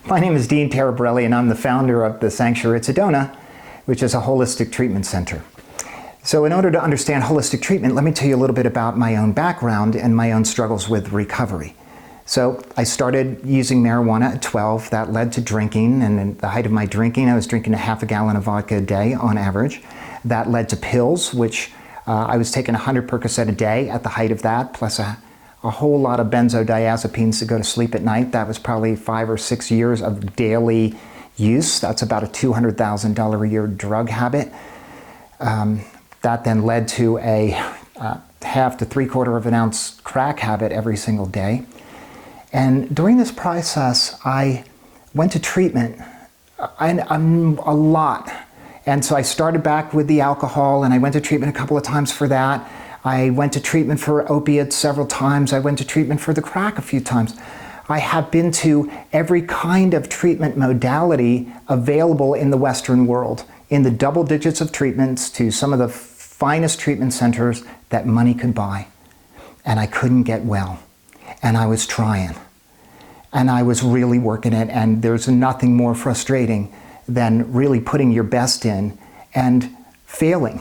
My name is Dean Taraborelli, and I'm the founder of the Sanctuary at Sedona, which is a holistic treatment center. So in order to understand holistic treatment, let me tell you a little bit about my own background and my own struggles with recovery. So I started using marijuana at 12. That led to drinking, and at the height of my drinking, I was drinking a half a gallon of vodka a day on average. That led to pills, which I was taking 100 Percocet a day at the height of that, plus a whole lot of benzodiazepines to go to sleep at night. That was probably 5 or 6 years of daily use. That's about a $200,000 a year drug habit. That then led to a half to 3/4 of an ounce crack habit every single day. And during this process, I went to treatment a lot. And so I started back with the alcohol, and I went to treatment a couple of times for that. I went to treatment for opiates several times. I went to treatment for the crack a few times. I have been to every kind of treatment modality available in the Western world, in the double digits of treatments, to some of the finest treatment centers that money could buy. And I couldn't get well. And I was trying. And I was really working it, and there's nothing more frustrating than really putting your best in and failing.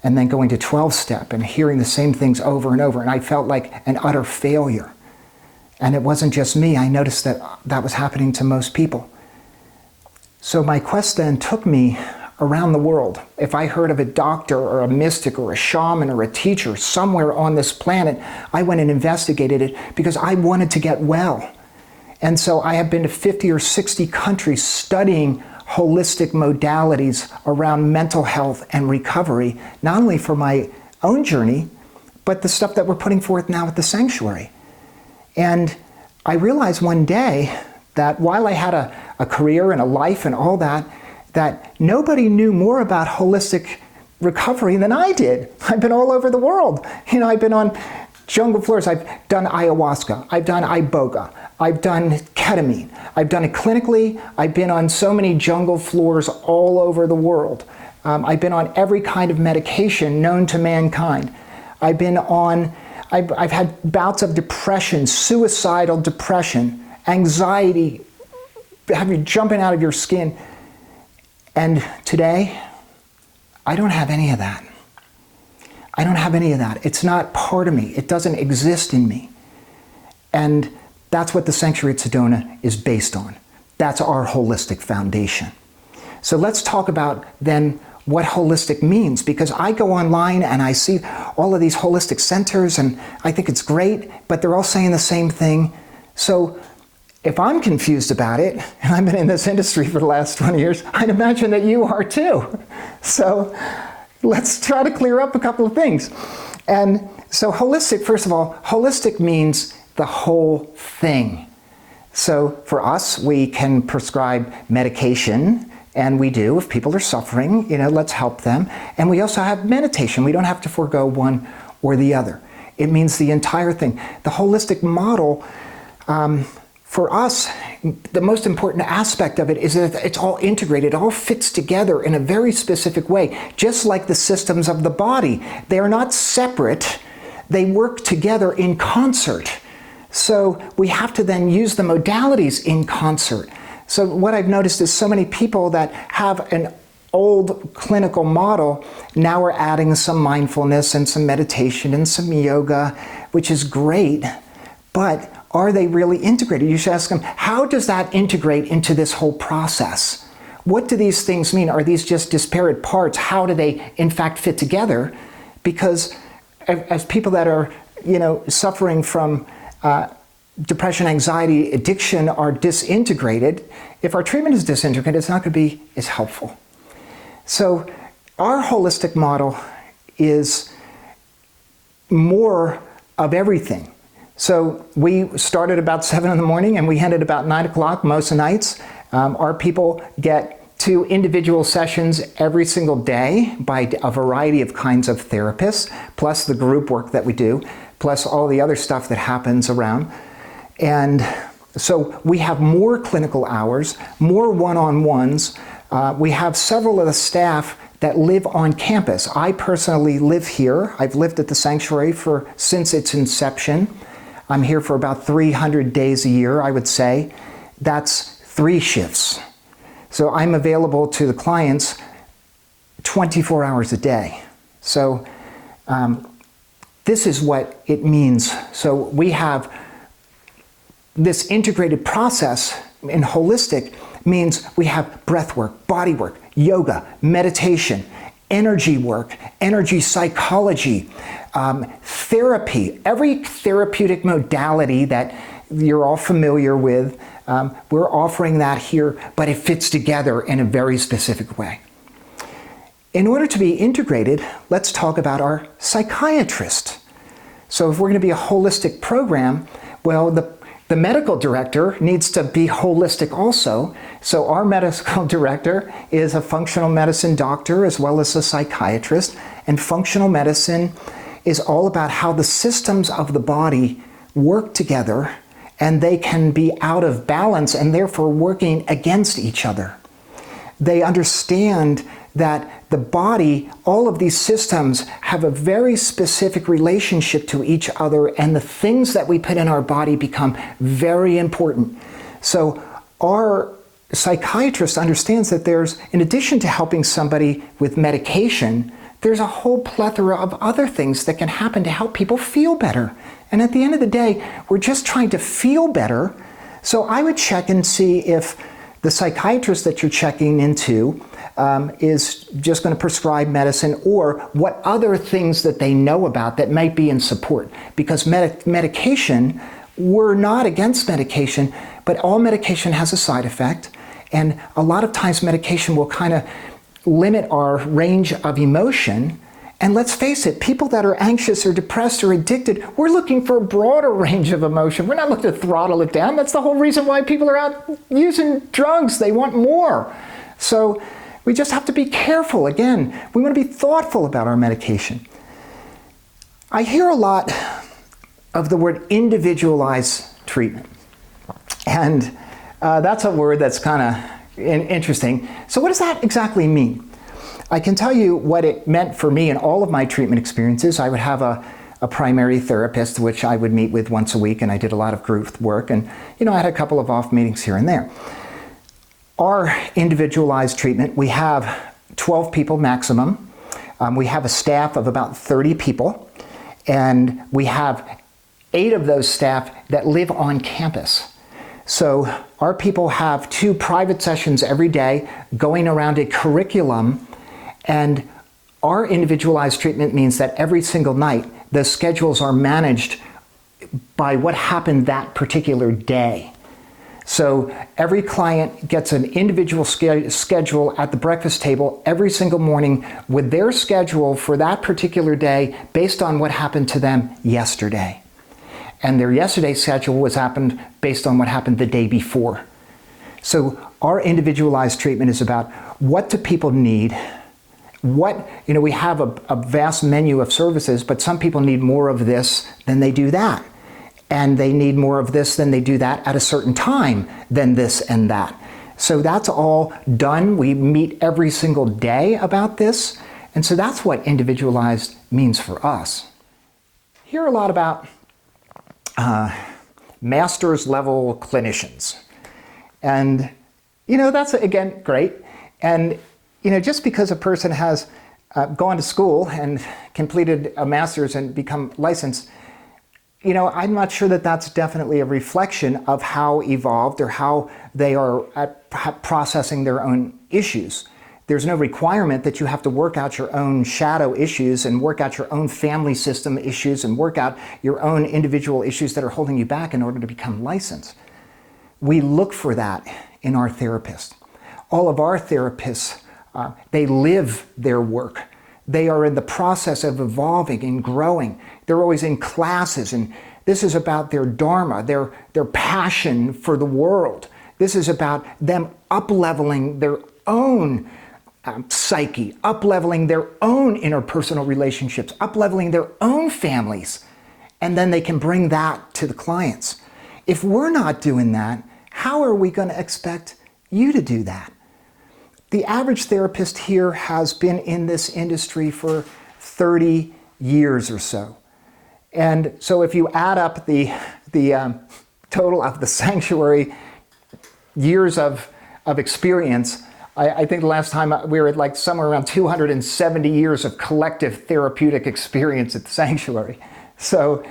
And then going to 12-step and hearing the same things over and over. And I felt like an utter failure. And it wasn't just me. I noticed that that was happening to most people. So my quest then took me around the world. If I heard of a doctor or a mystic or a shaman or a teacher somewhere on this planet, I went and investigated it because I wanted to get well. And so I have been to 50 or 60 countries studying holistic modalities around mental health and recovery, not only for my own journey, but the stuff that we're putting forth now at the Sanctuary. And I realized one day that while I had a career and a life and all that, that nobody knew more about holistic recovery than I did. I've been all over the world. You know, I've been on jungle floors. I've done ayahuasca. I've done iboga. I've done ketamine. I've done it clinically. I've been on so many jungle floors all over the world. I've been on every kind of medication known to mankind. I've had bouts of depression, suicidal depression, anxiety, have you jumping out of your skin. And today, I don't have any of that. I don't have any of that. It's not part of me. It doesn't exist in me. And that's what the Sanctuary at Sedona is based on. That's our holistic foundation. So let's talk about then what holistic means, because I go online and I see all of these holistic centers and I think it's great, but they're all saying the same thing. So if I'm confused about it, and I've been in this industry for the last 20 years, I'd imagine that you are too. So let's try to clear up a couple of things. And so holistic, first of all, holistic means the whole thing. So for us, we can prescribe medication, and we do. If people are suffering, you know, let's help them. And we also have meditation. We don't have to forego one or the other. It means the entire thing. The holistic model, for us, the most important aspect of it is that it's all integrated. It all fits together in a very specific way, just like the systems of the body. They are not separate. They work together in concert. So we have to then use the modalities in concert. So what I've noticed is so many people that have an old clinical model now are adding some mindfulness and some meditation and some yoga, which is great, but are they really integrated? You should ask them, how does that integrate into this whole process? What do these things mean? Are these just disparate parts? How do they in fact fit together? Because as people that are, you know, suffering from depression, anxiety, addiction are disintegrated, if our treatment is disintegrated, it's not going to be as helpful. So our holistic model is more of everything. So we started about 7 in the morning and we ended about 9 o'clock most nights. Our people get 2 individual sessions every single day by a variety of kinds of therapists, plus the group work that we do, plus all the other stuff that happens around. And so we have more clinical hours, more one-on-ones. We have several of the staff that live on campus. I personally live here. I've lived at the Sanctuary since its inception. I'm here for about 300 days a year, I would say. That's 3 shifts. So I'm available to the clients 24 hours a day. So this is what it means. So we have this integrated process in holistic means we have breath work, body work, yoga, meditation, energy work, energy psychology, therapy, every therapeutic modality that you're all familiar with, we're offering that here, but it fits together in a very specific way. In order to be integrated, let's talk about our psychiatrist. So if we're going to be a holistic program, well, the medical director needs to be holistic also. So our medical director is a functional medicine doctor as well as a psychiatrist. And functional medicine is all about how the systems of the body work together and they can be out of balance and therefore working against each other. They understand that the body, all of these systems have a very specific relationship to each other, and the things that we put in our body become very important. So our psychiatrist understands that there's, in addition to helping somebody with medication, there's a whole plethora of other things that can happen to help people feel better. And at the end of the day, we're just trying to feel better. So I would check and see if the psychiatrist that you're checking into is just going to prescribe medicine, or what other things that they know about that might be in support. Because medication, we're not against medication, but all medication has a side effect. And a lot of times medication will kind of limit our range of emotion. And let's face it, people that are anxious or depressed or addicted, we're looking for a broader range of emotion. We're not looking to throttle it down. That's the whole reason why people are out using drugs. They want more. So we just have to be careful. Again, we want to be thoughtful about our medication. I hear a lot of the word individualized treatment. And that's a word that's kind of interesting. So what does that exactly mean? I can tell you what it meant for me in all of my treatment experiences. I would have a primary therapist, which I would meet with once a week, and I did a lot of group work, and I had a couple of off meetings here and there. Our individualized treatment, we have 12 people maximum. We have a staff of about 30 people, and we have 8 of those staff that live on campus. So our people have 2 private sessions every day going around a curriculum, and our individualized treatment means that every single night the schedules are managed by what happened that particular day. So every client gets an individual schedule at the breakfast table every single morning with their schedule for that particular day based on what happened to them yesterday. And their yesterday's schedule was happened based on what happened the day before. So our individualized treatment is about what do people need. We have a vast menu of services, but some people need more of this than they do that. And they need more of this than they do that at a certain time than this and that. So that's all done. We meet every single day about this. And so that's what individualized means for us. Hear a lot about master's level clinicians. And, that's, again, great. And, just because a person has gone to school and completed a master's and become licensed, I'm not sure that that's definitely a reflection of how evolved or how they are at processing their own issues. There's no requirement that you have to work out your own shadow issues and work out your own family system issues and work out your own individual issues that are holding you back in order to become licensed. We look for that in our therapists. All of our therapists, they live their work. They are in the process of evolving and growing. They're always in classes, and this is about their dharma, their passion for the world. This is about them up-leveling their own psyche, up-leveling their own interpersonal relationships, up-leveling their own families, and then they can bring that to the clients. If we're not doing that, how are we going to expect you to do that? The average therapist here has been in this industry for 30 years or so. And so if you add up the total of the sanctuary years of experience, I think the last time we were at like somewhere around 270 years of collective therapeutic experience at the sanctuary. So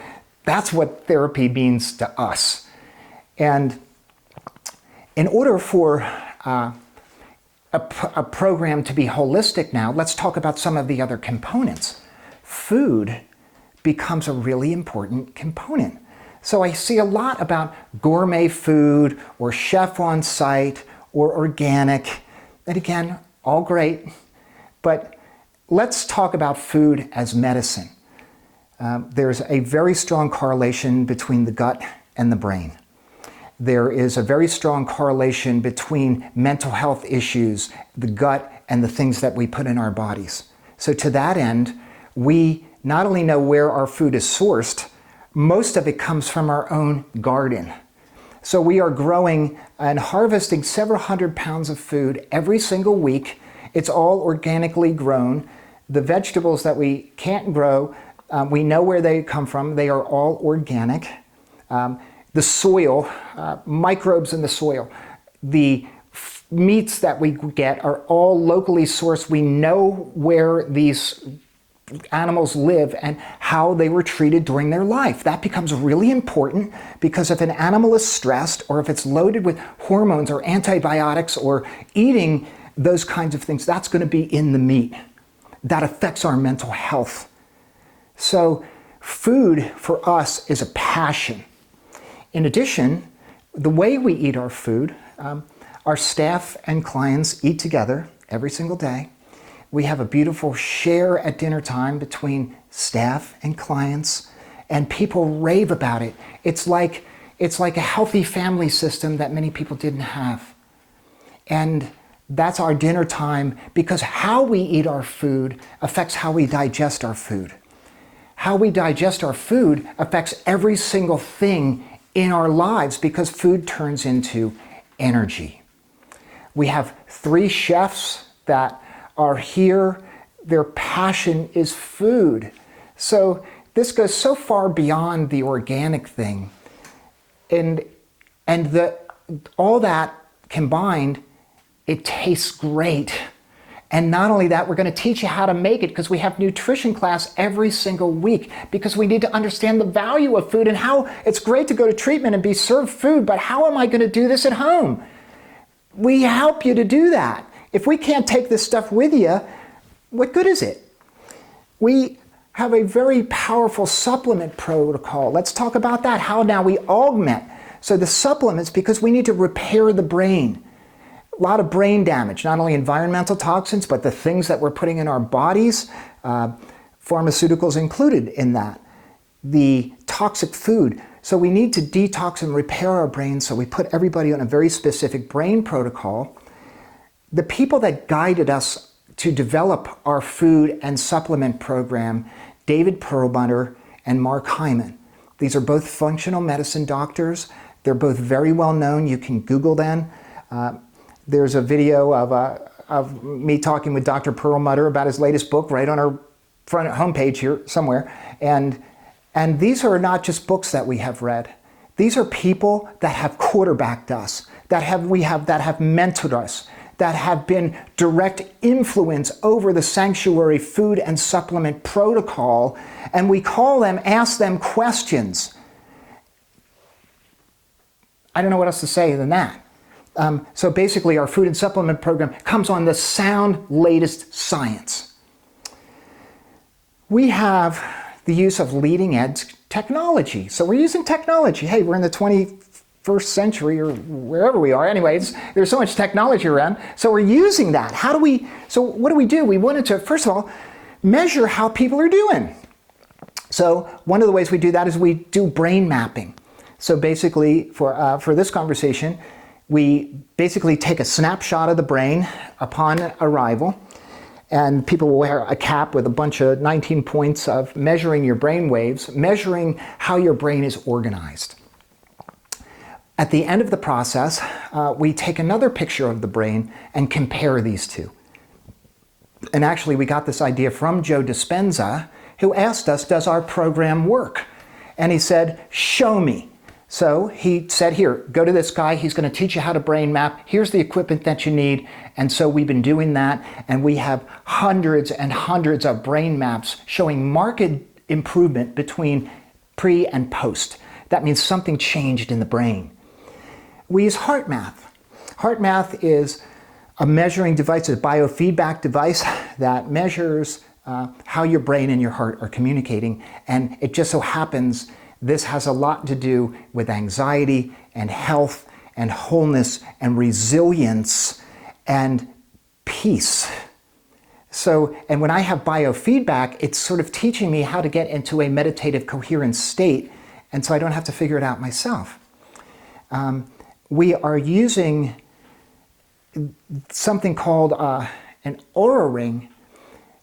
that's what therapy means to us. And in order for a program to be holistic now, let's talk about some of the other components. Food becomes a really important component. So I see a lot about gourmet food or chef on site or organic. And again, all great, but let's talk about food as medicine. There's a very strong correlation between the gut and the brain. There is a very strong correlation between mental health issues, the gut, and the things that we put in our bodies. So to that end, we not only know where our food is sourced, most of it comes from our own garden. So we are growing and harvesting several hundred pounds of food every single week. It's all organically grown. The vegetables that we can't grow, we know where they come from. They are all organic. The soil, microbes in the soil, the meats that we get are all locally sourced. We know where these animals live and how they were treated during their life. That becomes really important because if an animal is stressed or if it's loaded with hormones or antibiotics or eating those kinds of things, that's going to be in the meat. That affects our mental health. So food for us is a passion. In addition, the way we eat our food, our staff and clients eat together every single day. We have a beautiful share at dinner time between staff and clients, and people rave about it. It's like a healthy family system that many people didn't have. And that's our dinner time because how we eat our food affects how we digest our food. How we digest our food affects every single thing in our lives because food turns into energy. We have 3 chefs that are here. Their passion is food. So this goes so far beyond the organic thing. And all that combined, it tastes great. And not only that, we're going to teach you how to make it because we have nutrition class every single week because we need to understand the value of food and how it's great to go to treatment and be served food, but how am I going to do this at home? We help you to do that. If we can't take this stuff with you, what good is it? We have a very powerful supplement protocol. Let's talk about that, how now we augment. So the supplements, because we need to repair the brain. A lot of brain damage, not only environmental toxins, but the things that we're putting in our bodies, pharmaceuticals included in that. The toxic food. So we need to detox and repair our brains, so we put everybody on a very specific brain protocol. The people that guided us to develop our food and supplement program, David Perlmutter and Mark Hyman. These are both functional medicine doctors. They're both very well known. You can Google them. There's a video of me talking with Dr. Perlmutter about his latest book right on our front homepage here somewhere. And these are not just books that we have read. These are people that have quarterbacked us, that have mentored us, that have been direct influence over the sanctuary food and supplement protocol. And we call them, ask them questions. I don't know what else to say than that. So basically our food and supplement program comes on the sound latest science. We have the use of leading edge technology. So we're using technology. Hey, we're in the 21st century or wherever we are. Anyways, there's so much technology around. So we're using that. So what do? We wanted to, first of all, measure how people are doing. So one of the ways we do that is we do brain mapping. So basically for this conversation, we basically take a snapshot of the brain upon arrival, and people will wear a cap with a bunch of 19 points of measuring your brain waves, measuring how your brain is organized. At the end of the process, we take another picture of the brain and compare these two. And actually, we got this idea from Joe Dispenza, who asked us, does our program work? And he said, show me. So he said, here, go to this guy. He's going to teach you how to brain map. Here's the equipment that you need. And so we've been doing that. And we have hundreds and hundreds of brain maps showing marked improvement between pre and post. That means something changed in the brain. We use Heartmath. Heartmath is a measuring device, a biofeedback device that measures how your brain and your heart are communicating. And it just so happens this has a lot to do with anxiety and health and wholeness and resilience and peace. So, and when I have biofeedback, it's sort of teaching me how to get into a meditative, coherent state, and so I don't have to figure it out myself. We are using something called an Oura ring,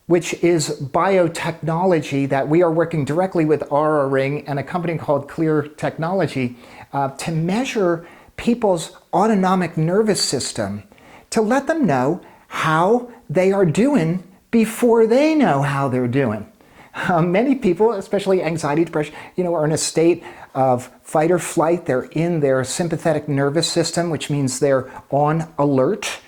which is biotechnology that we are working directly with Oura Ring and a company called Clear Technology to measure people's autonomic nervous system, to let them know how they are doing before they know how they're doing. Many people, especially anxiety, depression, are in a state of fight or flight. They're in their sympathetic nervous system, which means they're on alert.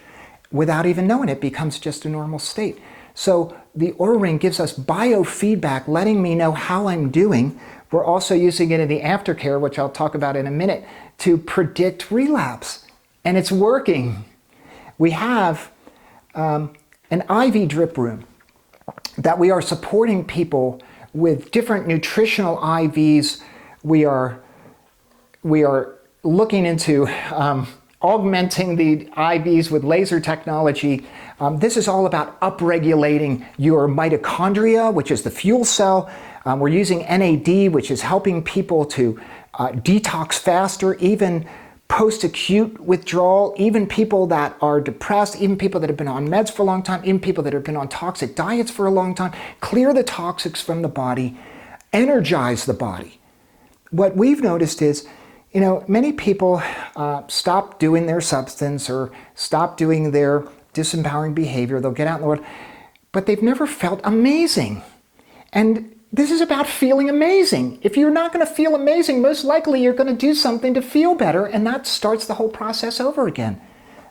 Without even knowing it, becomes just a normal state. So the Oura Ring gives us biofeedback, letting me know how I'm doing. We're also using it in the Aftercare, which I'll talk about in a minute, to predict relapse. And it's working. We have an IV drip room that we are supporting people with different nutritional IVs. We are looking into augmenting the IVs with laser technology. This is all about upregulating your mitochondria, which is the fuel cell. We're using NAD, which is helping people to detox faster, even post-acute withdrawal, even people that are depressed, even people that have been on meds for a long time, even people that have been on toxic diets for a long time, clear the toxics from the body, energize the body. What we've noticed is, many people stop doing their substance or stop doing their disempowering behavior. They'll get out in the world, but they've never felt amazing. And this is about feeling amazing. If you're not going to feel amazing, most likely you're going to do something to feel better, and that starts the whole process over again.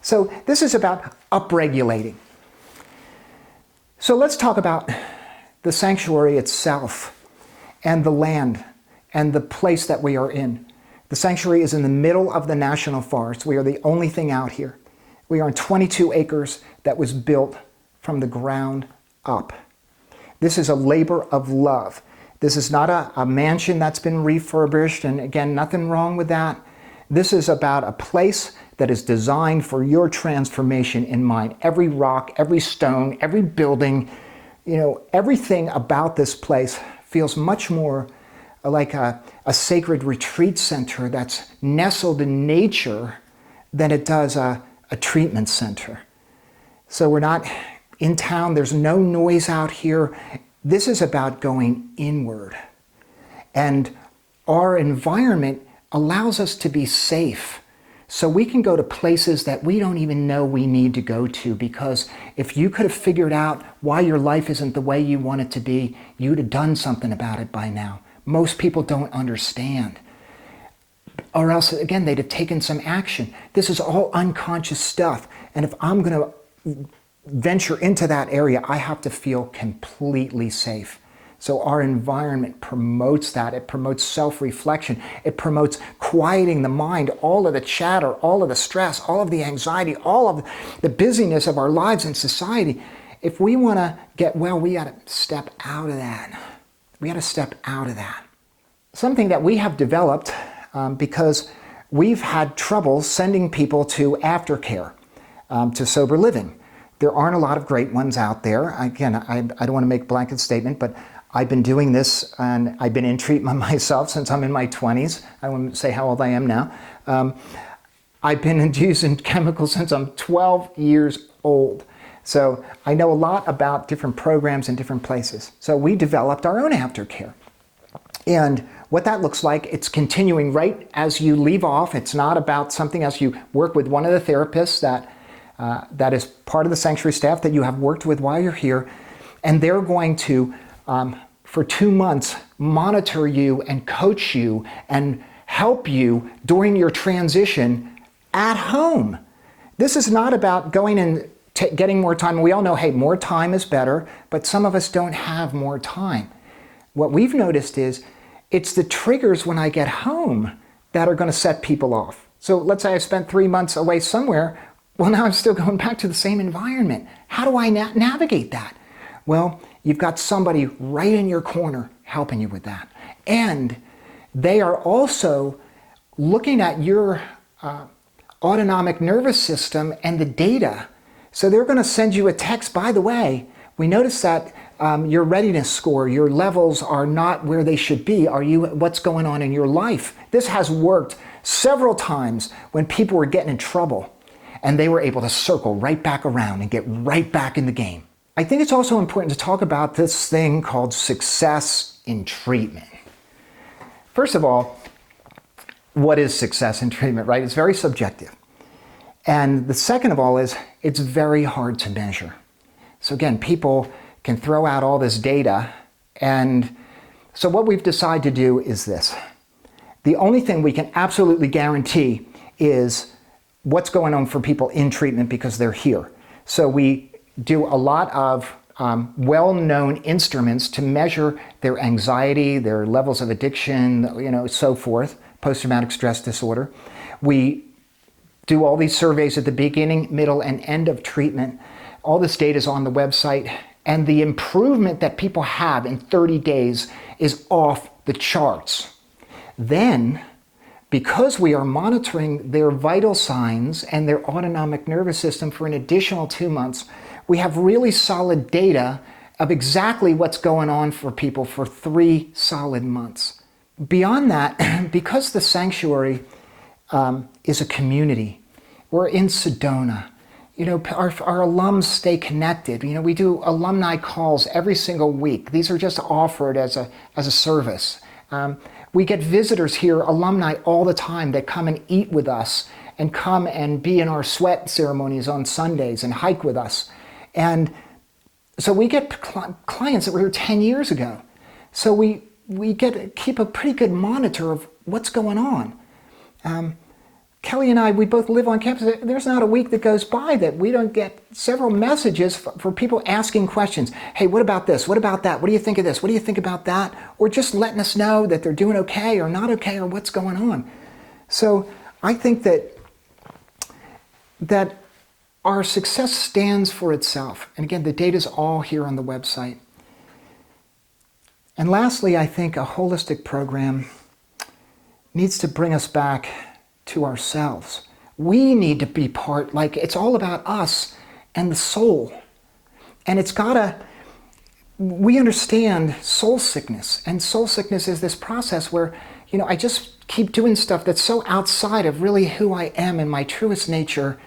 So this is about upregulating. So let's talk about the sanctuary itself and the land and the place that we are in. The sanctuary is in the middle of the national forest. We are the only thing out here. We are on 22 acres that was built from the ground up. This is a labor of love. This is not a mansion that's been refurbished, and again, nothing wrong with that. This is about a place that is designed for your transformation in mind. Every rock, every stone, every building, everything about this place feels much more like a sacred retreat center that's nestled in nature than it does a treatment center. So we're not in town, there's no noise out here. This is about going inward. And our environment allows us to be safe. So we can go to places that we don't even know we need to go to, because if you could have figured out why your life isn't the way you want it to be, you'd have done something about it by now. Most people don't understand. Or else, again, they'd have taken some action. This is all unconscious stuff. And if I'm going to venture into that area, I have to feel completely safe. So our environment promotes that. It promotes self-reflection. It promotes quieting the mind, all of the chatter, all of the stress, all of the anxiety, all of the busyness of our lives in society. If we want to get well, we got to step out of that. We got to step out of that. Something that we have developed because we've had trouble sending people to Aftercare, to sober living. There aren't a lot of great ones out there. Again, I don't want to make a blanket statement, but I've been doing this, and I've been in treatment myself since I'm in my 20s. I won't say how old I am now. I've been using chemicals since I'm 12 years old. So I know a lot about different programs in different places. So we developed our own Aftercare. And what that looks like, it's continuing right as you leave off. It's not about something else. You work with one of the therapists that is part of the sanctuary staff that you have worked with while you're here, and they're going to, for 2 months, monitor you and coach you and help you during your transition at home. This is not about going and getting more time. We all know, hey, more time is better, but some of us don't have more time. What we've noticed is it's the triggers when I get home that are going to set people off. So let's say I spent 3 months away somewhere. Well, now I'm still going back to the same environment. How do I navigate that? Well, you've got somebody right in your corner helping you with that. And they are also looking at your autonomic nervous system and the data. So they're going to send you a text, by the way, we noticed that your readiness score, your levels are not where they should be. What's going on in your life? This has worked several times when people were getting in trouble and they were able to circle right back around and get right back in the game. I think it's also important to talk about this thing called success in treatment. First of all, what is success in treatment, right? It's very subjective. And the second of all is it's very hard to measure. So again, people can throw out all this data, and so what we've decided to do is this. The only thing we can absolutely guarantee is what's going on for people in treatment because they're here. So we do a lot of well-known instruments to measure their anxiety, their levels of addiction, so forth, post-traumatic stress disorder. We do all these surveys at the beginning, middle, and end of treatment. All this data is on the website, and the improvement that people have in 30 days is off the charts. Then, because we are monitoring their vital signs and their autonomic nervous system for an additional 2 months, we have really solid data of exactly what's going on for people for 3 solid months. Beyond that, because the sanctuary is a community, we're in Sedona. Our alums stay connected. We do alumni calls every single week. These are just offered as a service. We get visitors here, alumni all the time, that come and eat with us and come and be in our sweat ceremonies on Sundays and hike with us. And so we get clients that were here 10 years ago. So we keep a pretty good monitor of what's going on. Kelly and I, we both live on campus. There's not a week that goes by that we don't get several messages for people asking questions. Hey, what about this? What about that? What do you think of this? What do you think about that? Or just letting us know that they're doing okay or not okay or what's going on. So I think that our success stands for itself. And again, the data's all here on the website. And lastly, I think a holistic program needs to bring us back to ourselves. We need to be it's all about us and the soul. And we understand soul sickness. And soul sickness is this process where, I just keep doing stuff that's so outside of really who I am and my truest nature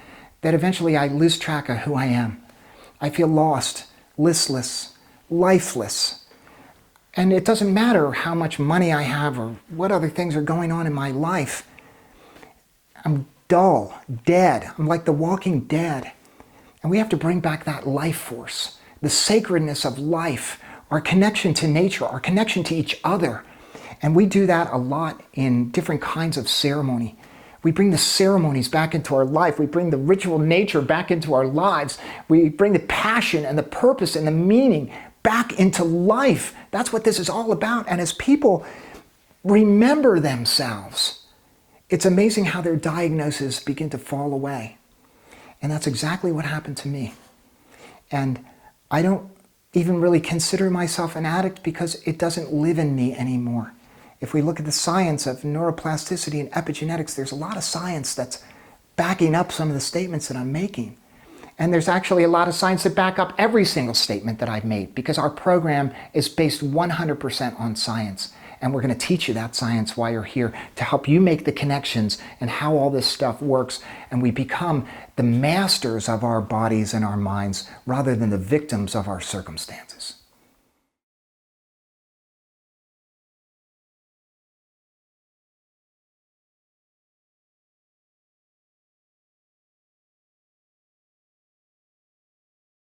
that eventually I lose track of who I am. I feel lost, listless, lifeless. And it doesn't matter how much money I have or what other things are going on in my life. I'm dull, dead. I'm like the walking dead. And we have to bring back that life force, the sacredness of life, our connection to nature, our connection to each other. And we do that a lot in different kinds of ceremony. We bring the ceremonies back into our life. We bring the ritual nature back into our lives. We bring the passion and the purpose and the meaning back into life. That's what this is all about. And as people remember themselves, it's amazing how their diagnoses begin to fall away. And that's exactly what happened to me. And I don't even really consider myself an addict because it doesn't live in me anymore. If we look at the science of neuroplasticity and epigenetics, there's a lot of science that's backing up some of the statements that I'm making. And there's actually a lot of science that back up every single statement that I've made because our program is based 100% on science. And we're going to teach you that science while you're here to help you make the connections and how all this stuff works. And we become the masters of our bodies and our minds rather than the victims of our circumstances.